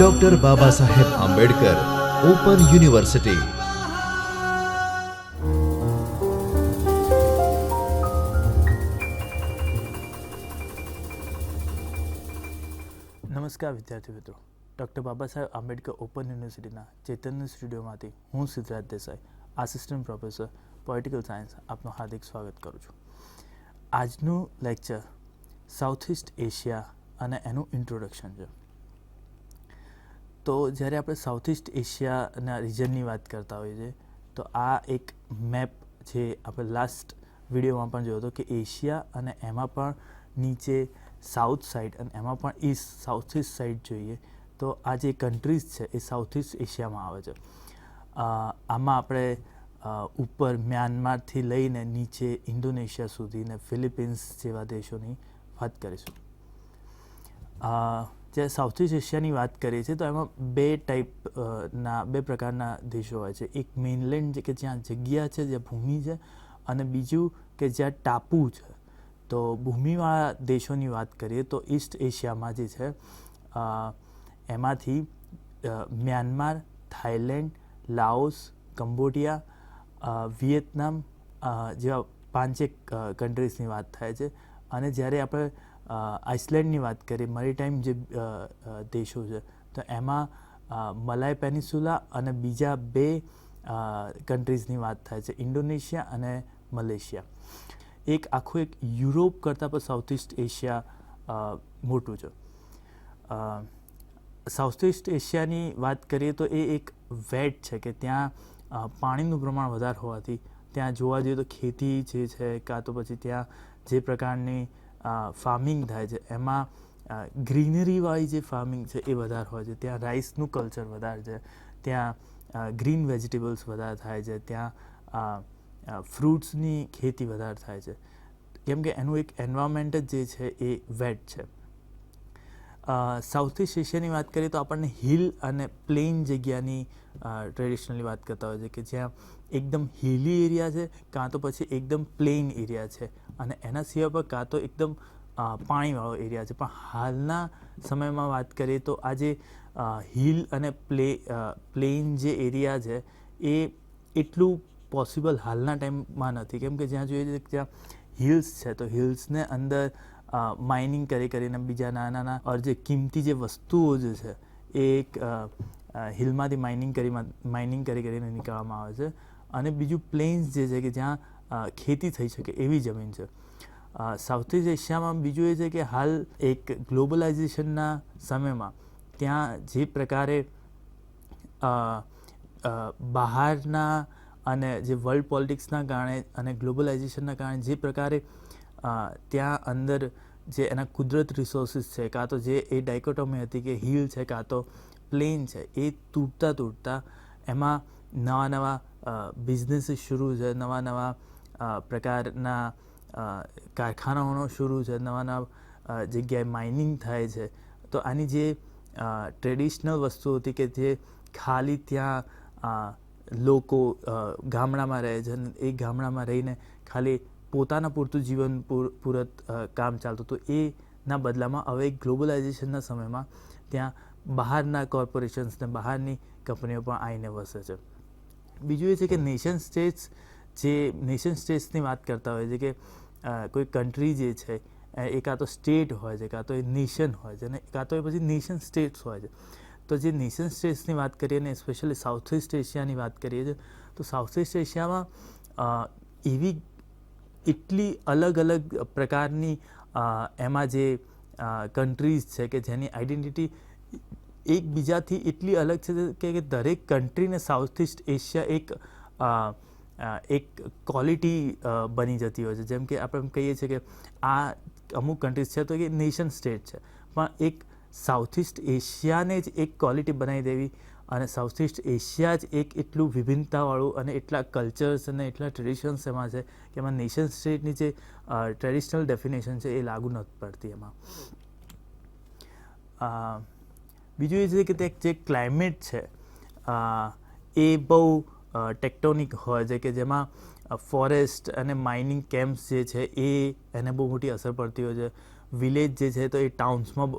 Doctor Baba Saheb Ambedkar open university. નમસ્કાર વિદ્યાર્થી મિત્રો, ડૉક્ટર બાબા સાહેબ આંબેડકર ઓપન યુનિવર્સિટીના ચૈતન્ય સ્ટુડિયોમાંથી હું Siddhraj Desai, assistant professor political science, આપનું હાર્દિક સ્વાગત કરું છું. આજનું લેક્ચર સાઉથ ઇસ્ટ એશિયા અને એનું ઇન્ટ્રોડક્શન છે. તો જ્યારે આપણે સાઉથ ઇસ્ટ એશિયાના રિજનની વાત કરતા હોઈએ છીએ તો આ એક મેપ જે આપણે લાસ્ટ વિડીયોમાં પણ જોયો હતો કે એશિયા અને એમાં પણ નીચે સાઉથ સાઈડ અને એમાં પણ ઈસ્ટ સાઉથ ઇસ્ટ સાઈડ જોઈએ તો આ જે કન્ટ્રીઝ છે એ સાઉથ ઇસ્ટ એશિયામાં આવે છે. આમાં આપણે ઉપર મ્યાનમારથી લઈને નીચે ઇન્ડોનેશિયા સુધી ને ફિલિપિન્સ જેવા દેશોની વાત કરીશું. જે સાઉથ ઇસ્ટ એશિયાની વાત કરીએ છીએ તો એમાં બે પ્રકારના દેશો હોય છે. એક મેઇનલેન્ડ કે જ્યાં જગ્યા છે, જ્યાં ભૂમિ છે, અને બીજું કે જ્યાં ટાપુ છે. તો ભૂમિવાળા દેશોની વાત કરીએ તો ઈસ્ટ એશિયામાં જે છે એમાંથી Myanmar, Thailand, Laos, Cambodia, Vietnam જેવા 5 કન્ટ્રીઝની વાત થાય છે. અને જ્યારે આપણે આઇસલેન્ડની વાત કરીએ, મેરીટાઈમ જે દેશો છે, તો એમાં મલાય પેનિન્સ્યુલા અને બીજા 2 કન્ટ્રીઝની વાત થાય છે, ઇન્ડોનેશિયા અને મલેશિયા. આખું એક યુરોપ કરતાં પણ સાઉથ ઇસ્ટ એશિયા મોટું છે. સાઉથ ઇસ્ટ એશિયાની વાત કરીએ તો એ એક વેટ છે કે ત્યાં પાણીનું પ્રમાણ વધારે હોવાથી ત્યાં જોવા જઈએ તો ખેતી જે છે કાં તો પછી ત્યાં જે પ્રકારની ફાર્મિંગ થાય છે એમાં ગ્રીનરીવાળી જે ફાર્મિંગ છે એ વધારે હોય છે. ત્યાં રાઈસનું કલ્ચર વધારે છે, ત્યાં ગ્રીન વેજીટેબલ્સ વધારે થાય છે, ત્યાં ફ્રૂટ્સની ખેતી વધારે થાય છે કેમ કે એનું એક એન્વાયરમેન્ટ જ જે છે એ વેટ છે. સાઉથ ઇસ્ટ એશિયાની વાત કરીએ તો આપણને હિલ અને પ્લેન જગ્યાની ટ્રેડિશનલી વાત કરતા હોય છે કે જ્યાં એકદમ હિલી એરિયા છે કાં તો પછી એકદમ પ્લેન એરિયા છે અને એના સિવાય પણ કાં તો એકદમ પાણીવાળો એરિયા છે. પણ હાલના સમયમાં વાત કરીએ તો આ જે હિલ અને પ્લેન જે એરિયા છે એ એટલું પોસિબલ હાલના ટાઈમમાં નથી કેમ કે જ્યાં જોઈએ છે જ્યાં હિલ્સ છે તો હિલ્સને અંદર માઇનિંગ કરીને બીજા નાના જે કિંમતી જે વસ્તુઓ જે છે એ એક હિલમાંથી માઇનિંગ કરીને નીકળવામાં આવે છે. અને બીજું પ્લેન્સ જે છે કે જ્યાં ખેતી થઈ શકે એવી જમીન છે. સાઉથ ઇસ્ટ એશિયામાં બીજું એ છે કે હાલ એક ગ્લોબલાઇઝેશનના સમયમાં ત્યાં જે પ્રકારે બહારના અને જે વર્લ્ડ પોલિટિક્સના કારણે અને ગ્લોબલાઇઝેશનના કારણે જે પ્રકારે ત્યાં અંદર જે એના કુદરત રિસોર્સિસ છે કાં તો જે એ ડાયકોટોમી હતી કે હિલ છે કાં તો પ્લેન છે એ તૂટતા એમાં નવા બિઝનેસીસ શરૂ છે, નવા પ્રકારના કારખાનાઓ શરૂ છે, નવા જગ્યાએ માઇનિંગ થાય છે. તો આની જે ટ્રેડિશનલ વસ્તુ હતી કે જે ખાલી ત્યાં લોકો ગામડામાં રહે છે એ ગામડામાં રહીને ખાલી પોતાના પૂરતું જીવન પૂરત કામ ચાલતું તો એના બદલામાં હવે ગ્લોબલાઇઝેશનના સમયમાં ત્યાં બહારના કોર્પોરેશન્સ ને બહારની કંપનીઓ પણ આવીને વસે છે. બીજું એ છે કે નેશન સ્ટેટ્સની વાત કરતા હોય છે કે કોઈ કન્ટ્રી જે છે એ કાં તો સ્ટેટ હોય છે કાં તો એ નેશન હોય છે અને કાં તો એ પછી નેશન સ્ટેટ્સ હોય છે. તો જે નેશન સ્ટેટ્સની વાત કરીએ ને સ્પેશિયલી સાઉથ ઇસ્ટ એશિયાની વાત કરીએ છીએ તો સાઉથ ઇસ્ટ એશિયામાં એવી એટલી અલગ પ્રકારની એમાં જે કન્ટ્રીઝ છે કે જેની આઈડેન્ટિટી એકબીજાથી એટલી અલગ છે કે દરેક કન્ટ્રીને સાઉથ ઇસ્ટ એશિયા એક ક્વોલિટી બની જતી હોય છે. જેમ કે આપણે કહીએ છીએ કે આ અમુક કન્ટ્રીઝ છે તો એ નેશન સ્ટેટ છે પણ એક સાઉથ ઇસ્ટ એશિયાને જ એક ક્વોલિટી બનાવી દેવી અને સાઉથ ઇસ્ટ એશિયા જ એક એટલું વિભિન્નતાવાળું અને એટલા કલ્ચર્સ અને એટલા ટ્રેડિશન્સ એમાં છે કે એમાં નેશન સ્ટેટની જે ટ્રેડિશનલ ડેફિનેશન છે એ લાગુ નથી પડતી એમાં. બીજું એ છે કે તે જે ક્લાઇમેટ છે એ બહુ ટેક્ટોનિક હોય છે કે જેમાં ફોરેસ્ટ અને માઇનિંગ કેમ્પ્સ જે છે એને બહુ મોટી અસર પડતી હોય છે. વિલેજ જે છે તો એ ટાઉન્સમાં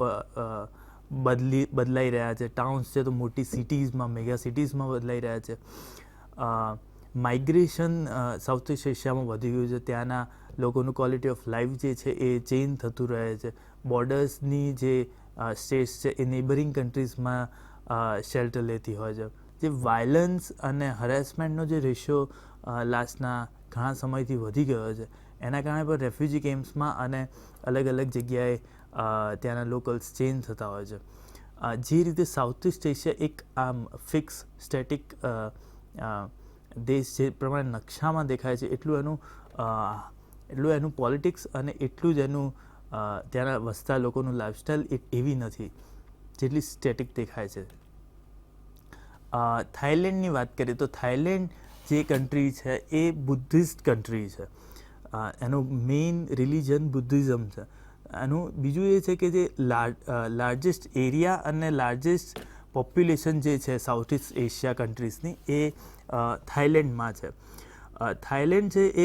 બદલાઈ રહ્યા છે. ટાઉન્સ છે તો મોટી સિટીઝમાં, મેગા સિટીઝમાં બદલાઈ રહ્યા છે. માઇગ્રેશન સાઉથ ઇસ્ટ એશિયામાં વધી ગયું છે. ત્યાંના લોકોનું ક્વોલિટી ઓફ લાઈફ જે છે એ ચેન્જ થતું રહે છે. બોર્ડર્સની જે સ્ટેટ્સ છે એ નેબરિંગ કન્ટ્રીઝમાં શેલ્ટર લેતી હોય છે. જે વાયલન્સ અને હરેસમેન્ટનો જે રેશિયો લાસ્ટના ઘણા સમયથી વધી ગયો છે, એના કારણે પણ રેફ્યુજી કેમ્પ્સમાં અને અલગ અલગ જગ્યાએ ત્યાંના લોકલ્સ ચેન્જ થતા હોય છે. જે રીતે સાઉથ ઇસ્ટ એશિયા એક આમ ફિક્સ સ્ટેટિક દેશ જે પ્રમાણે નકશામાં દેખાય છે, એટલું એનું પોલિટિક્સ અને એટલું જ એનું ત્યાંના વસતા લોકોનું લાઈફસ્ટાઈલ એવી નથી જેટલી સ્ટેટિક દેખાય છે. થાઈલેન્ડની વાત કરીએ તો થાઈલેન્ડ જે કન્ટ્રી છે એ બુદ્ધિસ્ટ કન્ટ્રી છે. એનું મેઇન રિલિજન બુદ્ધિઝમ છે. એનું બીજું એ છે કે જે લાર્જેસ્ટ એરિયા અને લાર્જેસ્ટ પોપ્યુલેશન જે છે સાઉથ ઇસ્ટ એશિયા કન્ટ્રીઝની એ થાઈલેન્ડમાં છે. થાઈલેન્ડ છે એ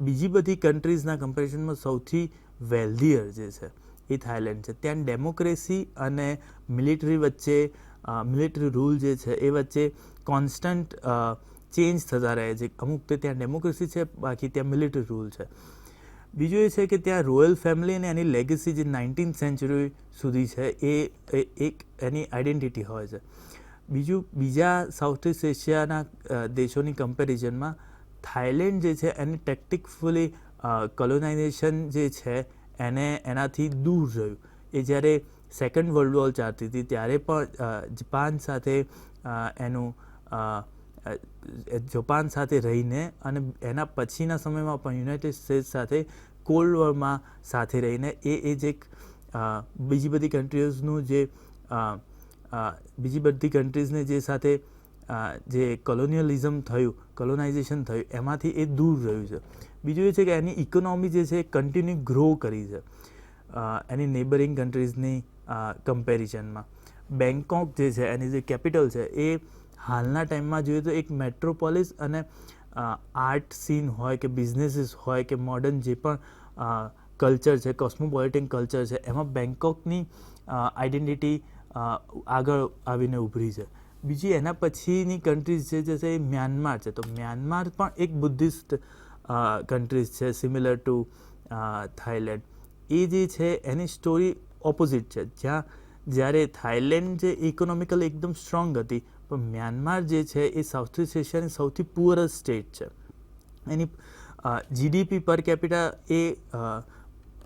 બીજી બધી કન્ટ્રીઝના કમ્પેરિઝનમાં સૌથી વેલ્ધીયર જે છે એ થાઈલેન્ડ છે. ત્યાં ડેમોક્રેસી અને મિલિટરી રૂલ જે છે એ વચ્ચે કોન્સ્ટન્ટ ચેન્જ થતા રહે છે. અમુક તો ત્યાં ડેમોક્રેસી છે, બાકી ત્યાં મિલિટરી રૂલ છે. બીજું એ છે કે ત્યાં રોયલ ફેમિલી અને એની લેગસી જે 19th સેન્ચુરી સુધી છે એ એક એની આઈડેન્ટિટી હોય છે. બીજા સાઉથ ઇસ્ટ એશિયાના દેશોની કમ્પેરિઝનમાં થાઈલેન્ડ જે છે એની ટેક્ટિકફુલી કોલોનાઇઝેશન જે છે એનાથી દૂર રહ્યું. એ જ્યારે સેકન્ડ વર્લ્ડ વોર ચાલતી હતી ત્યારે પણ જાપાન સાથે રહીને અને એના પછીના સમયમાં પણ યુનાઇટેડ સ્ટેટ્સ સાથે કોલ્ડ વોરમાં સાથે રહીને એ જે બીજી બધી કન્ટ્રીઝને જે સાથે જે કોલોનિયલિઝમ થયું, કોલોનાઇઝેશન થયું, એમાંથી એ દૂર રહ્યું છે. બીજું એ છે કે એની ઇકોનોમી જે છે એ કન્ટિન્યુ ગ્રો કરી છે એની નેબરિંગ કન્ટ્રીઝની કમ્પેરિઝનમાં. બેંકોક જે છે એની જે કેપિટલ છે એ હાલના ટાઈમમાં જોઈએ તો એક મેટ્રોપોલિસ અને આર્ટ સીન હોય કે બિઝનેસીસ હોય કે મોડર્ન જે પણ કલ્ચર છે, કોસ્મોપોલિટન કલ્ચર છે, એમાં બેંકોકની આઈડેન્ટિટી આગળ આવીને ઉભરી છે. બીજી એના પછીની કન્ટ્રીઝ જે છે એ મ્યાનમાર છે. તો મ્યાનમાર પણ એક બુદ્ધિસ્ટ કન્ટ્રીઝ છે સિમિલર ટુ થાઈલેન્ડ. એ જે છે એની સ્ટોરી ઓપોઝિટ છે. જ્યારે થાઈલેન્ડ જે ઇકોનોમિકલી એકદમ સ્ટ્રોંગ હતી, પણ મ્યાનમાર જે છે એ સાઉથ ઇસ્ટ એશિયાની સૌથી પુઅરેસ્ટ સ્ટેટ છે. એની જીડીપી પર કેપિટા એ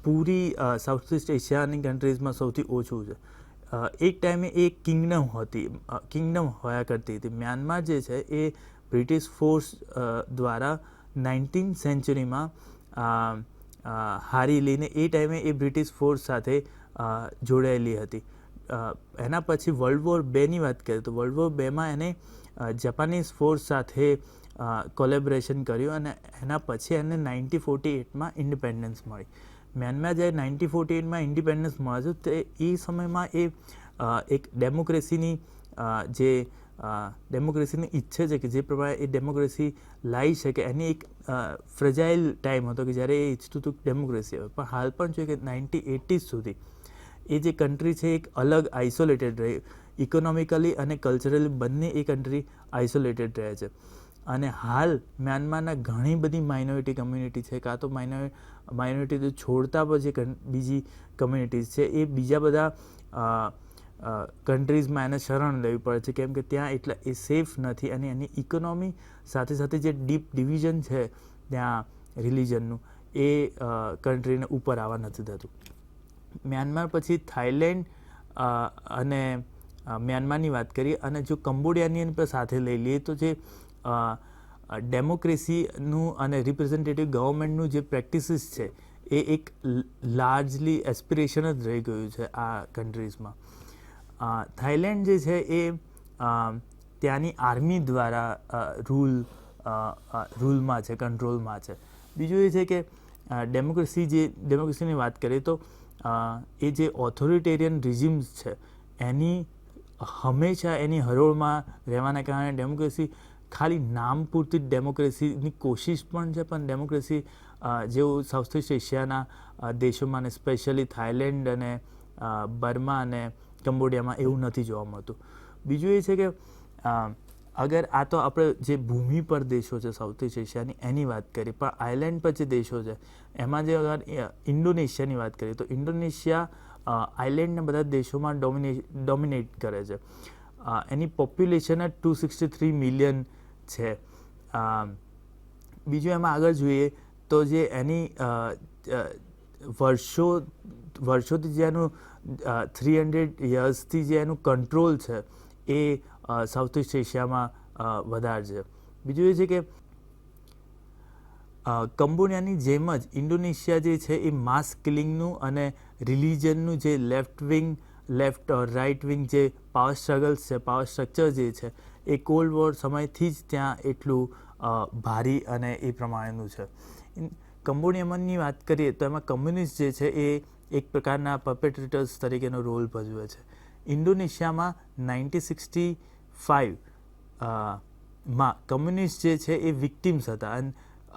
પૂરી સાઉથ ઇસ્ટ એશિયાની કન્ટ્રીઝમાં સૌથી ઓછું છે. એક ટાઈમે એ કિંગડમ હોયા કરતી હતી. મ્યાનમાર જે છે એ બ્રિટિશ ફોર્સ દ્વારા 19th સેન્ચુરીમાં હારી લઈને એ ટાઈમે એ બ્રિટિશ ફોર્સ સાથે જોડાયેલી હતી. એના પછી વર્લ્ડ વોર 2ની વાત કરીએ તો વર્લ્ડ વોર 2માં એને જાપાનીઝ ફોર્સ સાથે કોલેબરેશન કર્યું અને એના પછી એને 1948માં ઇન્ડિપેન્ડન્સ મળી. મ્યાનમાર જ્યારે 1948માં ઇન્ડિપેન્ડન્સ મળે છે તો એ સમયમાં એ એક ડેમોક્રેસીની ઈચ્છે છે કે જે પ્રમાણે એ ડેમોક્રેસી લાવી શકે એની એક ફ્રજાઇલ ટાઈમ હતો કે જ્યારે એ ઈચ્છતું હતું ડેમોક્રેસી આવે. પણ હાલ પણ જોઈએ કે 1980s સુધી એ જે કન્ટ્રી છે એક અલગ આઇસોલેટેડ રહી, ઇકોનોમિકલી અને કલ્ચરલી બંને એ કન્ટ્રી આઇસોલેટેડ રહે છે. અને હાલ મ્યાનમારના ઘણી બધી માઇનોરિટી કમ્યુનિટી છે, કાં તો માઇનોરિટી તો છોડતા પછી બીજી કમ્યુનિટીઝ છે એ બીજા બધા કન્ટ્રીઝમાં એને શરણ લેવી પડે છે, કેમ કે ત્યાં એટલા એ સેફ નથી અને એની ઇકોનોમી સાથે સાથે જે ડીપ ડિવિઝન છે ત્યાં રિલિજનનું એ કન્ટ્રીને ઉપર આવવા નથી થતું. મ્યાનમાર પછી થાઈલેન્ડ અને મ્યાનમારની વાત કરીએ અને જો કંબોડિયાની પણ સાથે લઈ લઈએ તો જે ડેમોક્રેસીનું અને રિપ્રેઝેન્ટેટિવ ગવર્મેન્ટનું જે પ્રેક્ટિસીસ છે એ એક લાર્જલી એસ્પિરેશન જ રહી ગયું છે આ કન્ટ્રીઝમાં. થાઈલેન્ડ જે છે એ ત્યાંની આર્મી દ્વારા રૂલમાં છે, કંટ્રોલમાં છે. બીજું એ છે કે ડેમોક્રેસીની વાત કરીએ તો એ જે ઓથોરિટેરિયન રિઝિમ્સ છે એની હંમેશા એની હરોળમાં રહેવાના કારણે ડેમોક્રેસી ખાલી નામ પૂરતી જ ડેમોક્રેસીની કોશિશ પણ છે, પણ ડેમોક્રેસી જેવું સાઉથ ઇસ્ટ એશિયાના દેશોમાં અને સ્પેશિયલી થાઈલેન્ડ અને બર્મા અને કંબોડિયામાં એવું નથી જોવા મળતું. બીજું એ છે કે અગર આ તો આપણે જે ભૂમિ પર દેશો છે સાઉથ ઇસ્ટ એશિયાની એની વાત કરીએ, પણ આઇલેન્ડ પર જે દેશો છે એમાં જે અગર ઇન્ડોનેશિયાની વાત કરીએ તો ઇન્ડોનેશિયા આઇલેન્ડના બધા દેશોમાં ડોમિનેટ કરે છે. એની પોપ્યુલેશન 263 મિલિયન છે. બીજું એમાં આગળ જોઈએ તો જે એની વર્ષોથી જે એનું 300 યર્સથી જે એનું કંટ્રોલ છે એ સાઉથ ઇસ્ટ એશિયામાં વધારે છે. બીજું એ છે કે કંબોડિયાની જેમ જ ઇન્ડોનેશિયા જે છે એ માસ કિલિંગનું અને રિલિજનનું જે લેફ્ટ રાઇટ વિંગ જે પાવર સ્ટ્રગલ્સ છે, પાવર સ્ટ્રક્ચર જે છે એ કોલ્ડ વોર સમયથી જ ત્યાં એટલું ભારી અને એ પ્રમાણેનું છે. કંબોડિયાની વાત કરીએ તો એમાં કમ્યુનિસ્ટ જે છે એ એક પ્રકારના પર્પેટ્રેટર્સ તરીકેનો રોલ ભજવે છે. ઇન્ડોનેશિયામાં 1965 માં કમ્યુનિસ્ટ જે છે એ વિક્ટિમ્સ હતા અને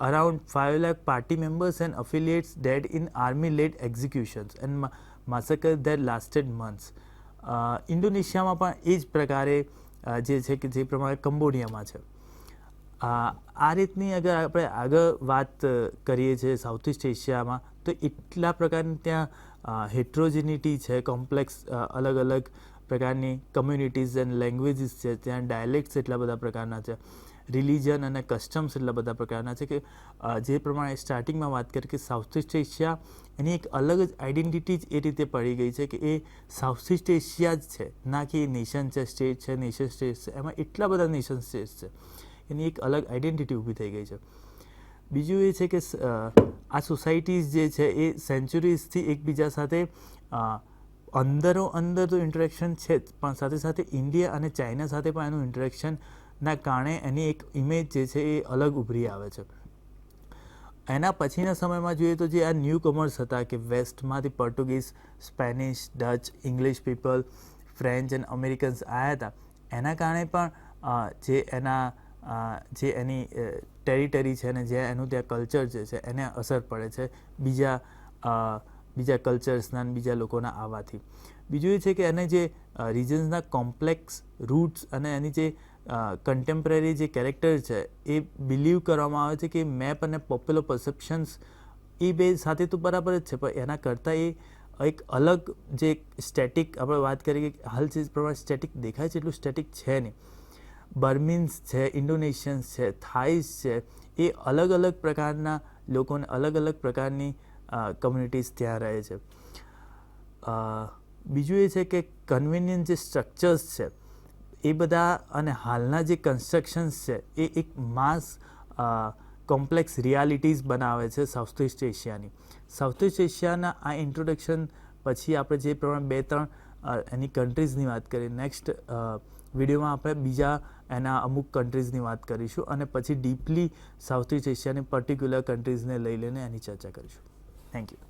around 5 lakh party members and affiliates dead in army led executions and massacre that lasted months. ઇન્ડોનેશિયામાં પણ એ જ પ્રકારે જે છે કે જે પ્રમાણે કંબોડિયામાં છે. આ રીતની અગર આપણે આગળ વાત કરીએ છીએ સાઉથ ઇસ્ટ એશિયામાં તો એટલા પ્રકારની ત્યાં હેટ્રોજિનિટી છે, કોમ્પ્લેક્સ અલગ અલગ પ્રકારની કમ્યુનિટીઝ એન્ડ લેંગ્વેજીસ છે, ત્યાં ડાયલેક્ટ્સ એટલા બધા પ્રકારના છે, રિલિજન અને કસ્ટમ્સ એટલા બધા પ્રકારના છે કે જે પ્રમાણે સ્ટાર્ટિંગમાં વાત કરી કે સાઉથ ઇસ્ટ એશિયા એની એક અલગ જ આઈડેન્ટિટી જ એ રીતે પડી ગઈ છે કે એ સાઉથ ઇસ્ટ એશિયા જ છે, ના કે એ નેશન છે, સ્ટેટ છે, નેશન સ્ટેટ છે. એમાં એટલા બધા નેશન સ્ટેટ્સ છે, એની એક અલગ આઈડેન્ટિટી ઊભી થઈ ગઈ છે. બીજું એ છે કે આ સોસાયટીઝ જે છે એ સેન્ચુરીઝથી એકબીજા સાથે અંદર તો ઇન્ટરેક્શન છે જ, પણ સાથે સાથે ઇન્ડિયા અને ચાઇના સાથે પણ એનું ઇન્ટરેક્શનના કારણે એની એક ઇમેજ જે છે એ અલગ ઉભરી આવે છે. એના પછીના સમયમાં જોઈએ તો જે આ ન્યૂ કમર્સ હતા કે વેસ્ટમાંથી Portuguese, Spanish, Dutch, English people, French and Americans આવ્યા હતા, એના કારણે પણ જે એની ટેરિટરી છે અને જે એનું ત્યાં કલ્ચર જે છે એને અસર પડે છે બીજા કલ્ચર્સના અને બીજા લોકોના આવવાથી. બીજું એ છે કે એને જે રિજન્સના કોમ્પ્લેક્સ રૂટ્સ અને એની જે કન્ટેમ્પરરી જે કેરેક્ટર છે એ બિલીવ કરવામાં આવે છે કે મેપ અને પોપ્યુલર પરસેપ્શન્સ એ બે સાથે તો બરાબર જ છે, પણ એના કરતાં એ એક અલગ જે સ્ટેટિક આપણે વાત કરીએ કે હાલ જે પ્રમાણે સ્ટેટિક દેખાય છે એટલું સ્ટેટિક છે નહીં. બર્મિન્સ છે, ઇન્ડોનેશિયન્સ છે, થાઈસ છે, એ અલગ અલગ પ્રકારના લોકોને અલગ અલગ પ્રકારની કમ્યુનિટીઝ ત્યાં રહે છે. બીજું એ છે કે કન્વિનિયન્ટ જે સ્ટ્રક્ચર્સ છે એ બધા અને હાલના જે કન્સ્ટ્રક્શન્સ છે એ એક માસ કોમ્પ્લેક્સ રિયાલિટીઝ બનાવે છે સાઉથ ઇસ્ટ એશિયાની. સાઉથ ઇસ્ટ એશિયાના આ ઇન્ટ્રોડક્શન પછી આપણે જે પ્રમાણે 2-3 એની કન્ટ્રીઝની વાત કરીએ, નેક્સ્ટ વિડીયોમાં આપણે બીજા એના અમુક કન્ટ્રીઝની વાત કરીશું અને પછી ડીપલી સાઉથ ઇસ્ટ એશિયાની પર્ટિક્યુલર કન્ટ્રીઝને લઈ લઈને એની ચર્ચા કરીશું. Thank you.